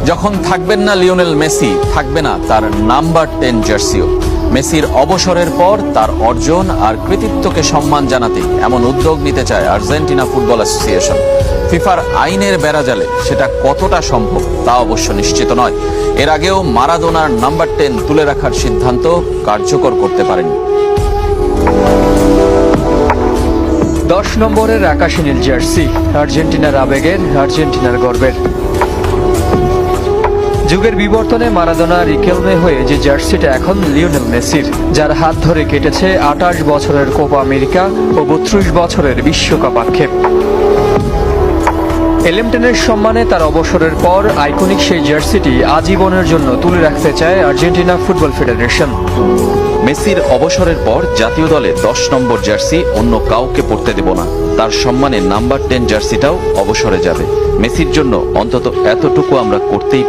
যখন থাকবেন না লিওনেল মেসি, থাকবে না তার নাম্বার 10 জার্সিও। মেসির অবসরের পর তার অর্জন আর কৃতিত্বকে সম্মান জানাতে এমন উদ্যোগ নিতে চায় আর্জেন্টিনা ফুটবল অ্যাসোসিয়েশন। ফিফার আইনের বেড়াজালে সেটা কতটা সম্ভব তা অবশ্য নিশ্চিত নয়। এর আগেও মারাদোনার নাম্বার 10 তুলে রাখার সিদ্ধান্ত কার্যকর করতে পারেনি। 10 নম্বরের আকাশী নীল জার্সি, আর্জেন্টিনার আবেগের, আর্জেন্টিনার গর্বের। যুগের বিবর্তনে মারাদোনা রিকেলমে হয়ে যে জার্সিটা এখন লিওনেল মেসির, যার হাত ধরে কেটেছে 28 বছরের কোপা আমেরিকা ও 32 বছরের বিশ্বকাপ আক্ষেপ। এলেমটেনের সম্মানে তার অবসরের পর আইকনিক সেই জার্সিটি আজীবনের জন্য তুলে রাখতে চায় আর্জেন্টিনা ফুটবল ফেডারেশন। মেসির অবসরের পর জাতীয় দলে 10 নম্বর জার্সি অন্য কাউকে পরতে দেব না। তার সম্মানে নাম্বার 10 জার্সিটাও অবসরে যাবে। মেসির জন্য অন্তত এতটুকু আমরা করতেই